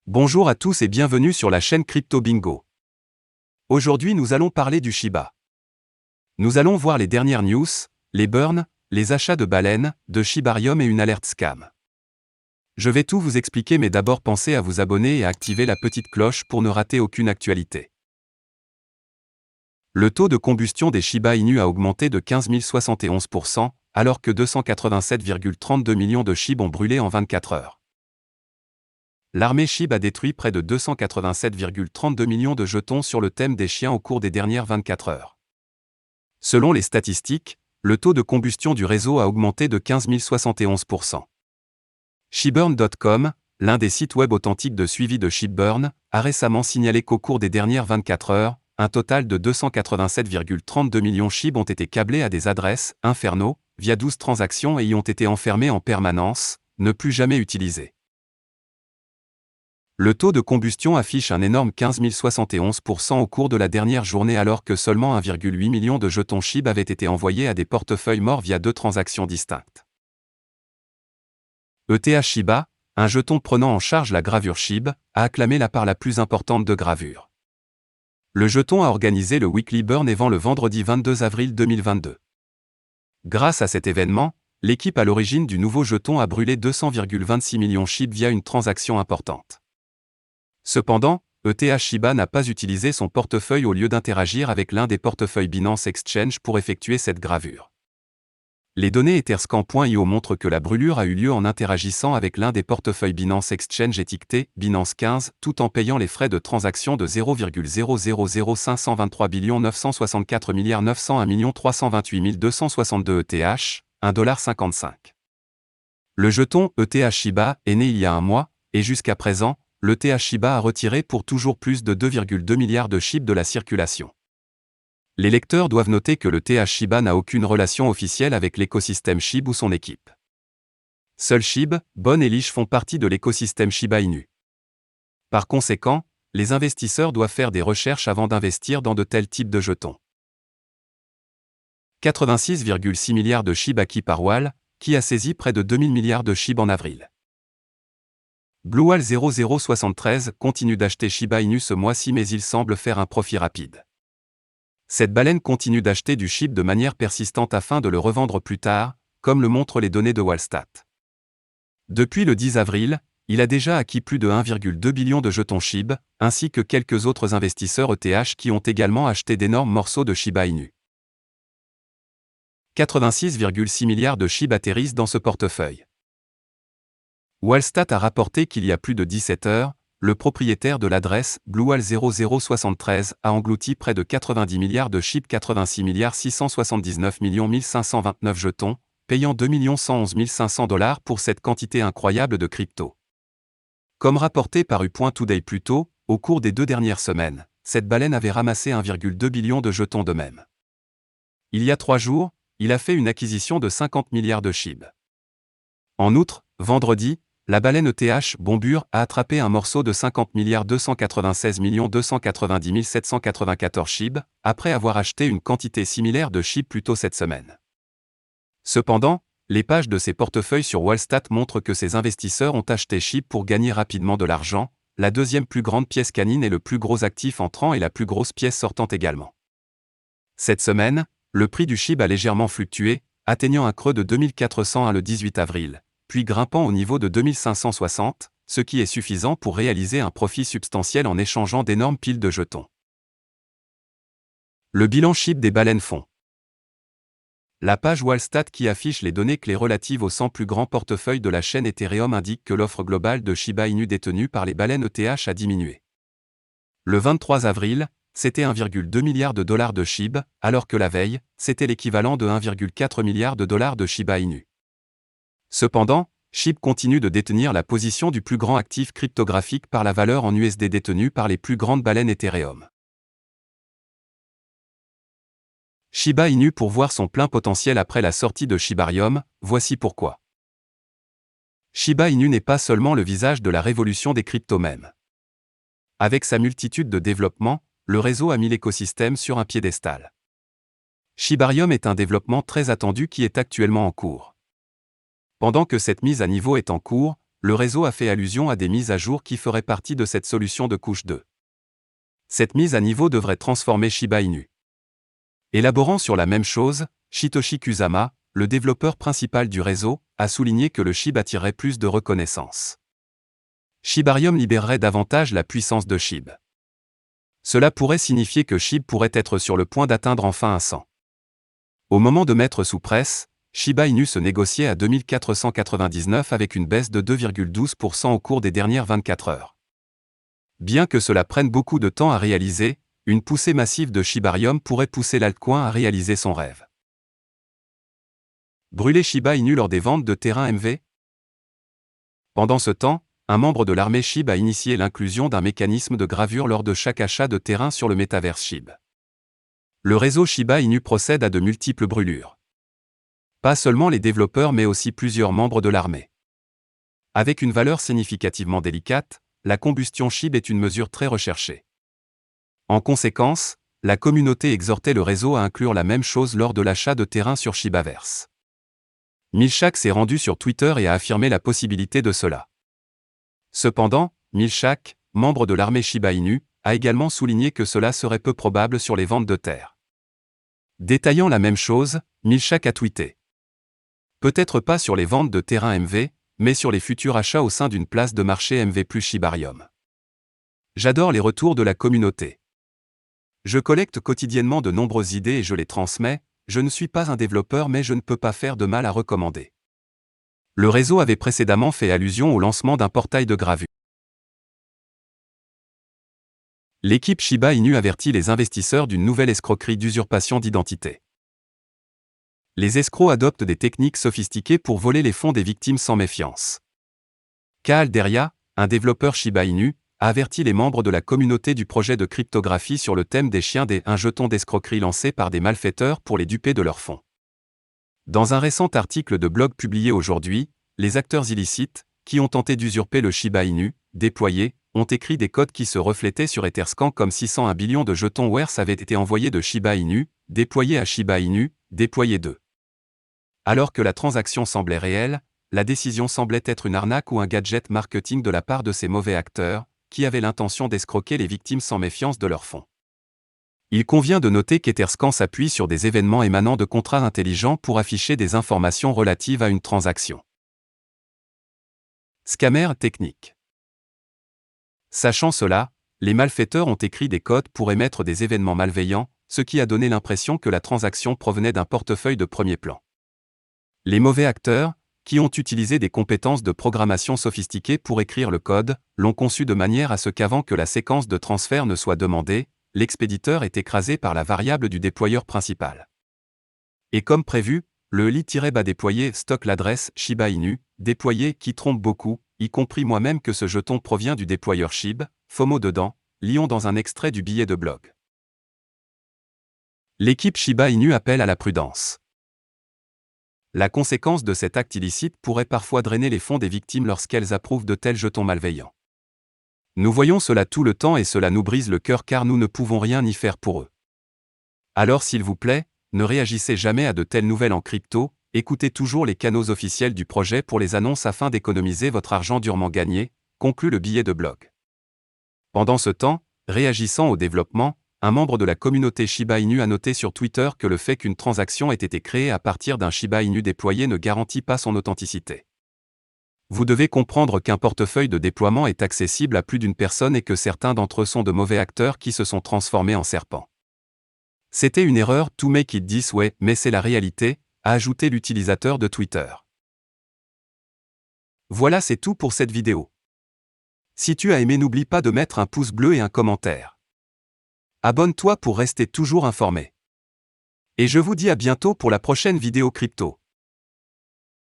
Bonjour à tous et bienvenue sur la chaîne Crypto Bingo. Aujourd'hui nous allons parler du Shiba. Nous allons voir les dernières news, les burns, les achats de baleines, de Shibarium et une alerte scam. Je vais tout vous expliquer mais d'abord pensez à vous abonner et à activer la petite cloche pour ne rater aucune actualité. Le taux de combustion des Shiba Inu a augmenté de 15 071%, alors que 287,32 millions de SHIB ont brûlé en 24 heures. L'armée SHIB a détruit près de 287,32 millions de jetons sur le thème des chiens au cours des dernières 24 heures. Selon les statistiques, le taux de combustion du réseau a augmenté de 15 071%. Shibburn.com, l'un des sites web authentiques de suivi de Shibburn, a récemment signalé qu'au cours des dernières 24 heures, un total de 287,32 millions SHIB ont été câblés à des adresses Inferno, via 12 transactions et y ont été enfermés en permanence, ne plus jamais utilisés. Le taux de combustion affiche un énorme 15 071% au cours de la dernière journée alors que seulement 1,8 million de jetons SHIB avaient été envoyés à des portefeuilles morts via 2 transactions distinctes. ETH Shiba, un jeton prenant en charge la gravure SHIB, a acclamé la part la plus importante de gravure. Le jeton a organisé le Weekly Burn Event le vendredi 22 avril 2022. Grâce à cet événement, l'équipe à l'origine du nouveau jeton a brûlé 200,26 millions SHIB via une transaction importante. Cependant, ETH Shiba n'a pas utilisé son portefeuille au lieu d'interagir avec l'un des portefeuilles Binance Exchange pour effectuer cette gravure. Les données Etherscan.io montrent que la brûlure a eu lieu en interagissant avec l'un des portefeuilles Binance Exchange étiqueté Binance 15 tout en payant les frais de transaction de 0,000523 964 901 328 262 ETH, $1,55. Le jeton ETH Shiba est né il y a un mois, et jusqu'à présent, l'ETH Shiba a retiré pour toujours plus de 2,2 milliards de SHIB de la circulation. Les lecteurs doivent noter que l'ETH Shiba n'a aucune relation officielle avec l'écosystème SHIB ou son équipe. Seuls SHIB, Bon et Leash font partie de l'écosystème Shiba Inu. Par conséquent, les investisseurs doivent faire des recherches avant d'investir dans de tels types de jetons. 86,6 milliards de SHIB acquis par Wall, qui a saisi près de 2000 milliards de SHIB en avril. BlueWhale 0073 continue d'acheter Shiba Inu ce mois-ci mais il semble faire un profit rapide. Cette baleine continue d'acheter du SHIB de manière persistante afin de le revendre plus tard, comme le montrent les données de Wallstat. Depuis le 10 avril, il a déjà acquis plus de 1,2 billion de jetons SHIB, ainsi que quelques autres investisseurs ETH qui ont également acheté d'énormes morceaux de Shiba Inu. 86,6 milliards de SHIB atterrissent dans ce portefeuille. Wallstat a rapporté qu'il y a plus de 17 heures, le propriétaire de l'adresse BlueWhale 0073 a englouti près de 90 milliards de SHIB 86 679 529 jetons, payant 2 111 500 $ pour cette quantité incroyable de crypto. Comme rapporté par U.Today plus tôt, au cours des 2 dernières semaines, cette baleine avait ramassé 1,2 billion de jetons de même. Il y a 3 jours, il a fait une acquisition de 50 milliards de SHIB. En outre, vendredi, la baleine ETH Bombure a attrapé un morceau de 50 296 290 794 SHIB, après avoir acheté une quantité similaire de SHIB plus tôt cette semaine. Cependant, les pages de ces portefeuilles sur Wallstat montrent que ces investisseurs ont acheté SHIB pour gagner rapidement de l'argent, la deuxième plus grande pièce canine est le plus gros actif entrant et la plus grosse pièce sortante également. Cette semaine, le prix du SHIB a légèrement fluctué, atteignant un creux de 2401 le 18 avril. Puis grimpant au niveau de 2560, ce qui est suffisant pour réaliser un profit substantiel en échangeant d'énormes piles de jetons. Le bilan SHIB des baleines fond. La page Wallstat qui affiche les données clés relatives aux 100 plus grands portefeuilles de la chaîne Ethereum indique que l'offre globale de Shiba Inu détenue par les baleines ETH a diminué. Le 23 avril, c'était 1,2 milliard de dollars de SHIB, alors que la veille, c'était l'équivalent de 1,4 milliard de dollars de Shiba Inu. Cependant, SHIB continue de détenir la position du plus grand actif cryptographique par la valeur en USD détenue par les plus grandes baleines Ethereum. Shiba Inu pour voir son plein potentiel après la sortie de Shibarium, voici pourquoi. Shiba Inu n'est pas seulement le visage de la révolution des cryptos mêmes. Avec sa multitude de développements, le réseau a mis l'écosystème sur un piédestal. Shibarium est un développement très attendu qui est actuellement en cours. Pendant que cette mise à niveau est en cours, le réseau a fait allusion à des mises à jour qui feraient partie de cette solution de couche 2. Cette mise à niveau devrait transformer Shiba Inu. Élaborant sur la même chose, Shitoshi Kusama, le développeur principal du réseau, a souligné que le SHIB attirerait plus de reconnaissance. Shibarium libérerait davantage la puissance de SHIB. Cela pourrait signifier que SHIB pourrait être sur le point d'atteindre enfin un 100. Au moment de mettre sous presse, Shiba Inu se négociait à 2499 avec une baisse de 2,12% au cours des dernières 24 heures. Bien que cela prenne beaucoup de temps à réaliser, une poussée massive de Shibarium pourrait pousser l'altcoin à réaliser son rêve. Brûler Shiba Inu lors des ventes de terrain MV? Pendant ce temps, un membre de l'armée SHIB a initié l'inclusion d'un mécanisme de gravure lors de chaque achat de terrain sur le métaverse SHIB. Le réseau Shiba Inu procède à de multiples brûlures. Pas seulement les développeurs mais aussi plusieurs membres de l'armée. Avec une valeur significativement délicate, la combustion SHIB est une mesure très recherchée. En conséquence, la communauté exhortait le réseau à inclure la même chose lors de l'achat de terrain sur Shibaverse. Milchak s'est rendu sur Twitter et a affirmé la possibilité de cela. Cependant, Milchak, membre de l'armée Shiba Inu, a également souligné que cela serait peu probable sur les ventes de terre. Détaillant la même chose, Milchak a tweeté. Peut-être pas sur les ventes de terrain MV, mais sur les futurs achats au sein d'une place de marché MV plus Shibarium. J'adore les retours de la communauté. Je collecte quotidiennement de nombreuses idées et je les transmets, je ne suis pas un développeur mais je ne peux pas faire de mal à recommander. Le réseau avait précédemment fait allusion au lancement d'un portail de gravure. L'équipe Shiba Inu avertit les investisseurs d'une nouvelle escroquerie d'usurpation d'identité. Les escrocs adoptent des techniques sophistiquées pour voler les fonds des victimes sans méfiance. Kaal Deria, un développeur Shiba Inu, a averti les membres de la communauté du projet de cryptographie sur le thème des chiens un jeton d'escroquerie lancé par des malfaiteurs pour les duper de leurs fonds. Dans un récent article de blog publié aujourd'hui, les acteurs illicites, qui ont tenté d'usurper le Shiba Inu, déployé, ont écrit des codes qui se reflétaient sur Etherscan comme 601 billions de jetons WERS avaient été envoyés de Shiba Inu, déployés à Shiba Inu, déployés d'eux. Alors que la transaction semblait réelle, la décision semblait être une arnaque ou un gadget marketing de la part de ces mauvais acteurs, qui avaient l'intention d'escroquer les victimes sans méfiance de leurs fonds. Il convient de noter qu'Etherscan s'appuie sur des événements émanant de contrats intelligents pour afficher des informations relatives à une transaction. Scammer technique. Sachant cela, les malfaiteurs ont écrit des codes pour émettre des événements malveillants, ce qui a donné l'impression que la transaction provenait d'un portefeuille de premier plan. Les mauvais acteurs, qui ont utilisé des compétences de programmation sophistiquées pour écrire le code, l'ont conçu de manière à ce qu'avant que la séquence de transfert ne soit demandée, l'expéditeur est écrasé par la variable du déployeur principal. Et comme prévu, le li-bas déployé stocke l'adresse Shiba Inu, déployé qui trompe beaucoup, y compris moi-même que ce jeton provient du déployeur SHIB, FOMO dedans, lions dans un extrait du billet de blog. L'équipe Shiba Inu appelle à la prudence. La conséquence de cet acte illicite pourrait parfois drainer les fonds des victimes lorsqu'elles approuvent de tels jetons malveillants. Nous voyons cela tout le temps et cela nous brise le cœur car nous ne pouvons rien y faire pour eux. Alors s'il vous plaît, ne réagissez jamais à de telles nouvelles en crypto, écoutez toujours les canaux officiels du projet pour les annonces afin d'économiser votre argent durement gagné, conclut le billet de blog. Pendant ce temps, réagissant au développement, un membre de la communauté Shiba Inu a noté sur Twitter que le fait qu'une transaction ait été créée à partir d'un Shiba Inu déployé ne garantit pas son authenticité. Vous devez comprendre qu'un portefeuille de déploiement est accessible à plus d'une personne et que certains d'entre eux sont de mauvais acteurs qui se sont transformés en serpents. C'était une erreur, to make it this way, mais c'est la réalité, a ajouté l'utilisateur de Twitter. Voilà, c'est tout pour cette vidéo. Si tu as aimé, n'oublie pas de mettre un pouce bleu et un commentaire. Abonne-toi pour rester toujours informé. Et je vous dis à bientôt pour la prochaine vidéo crypto.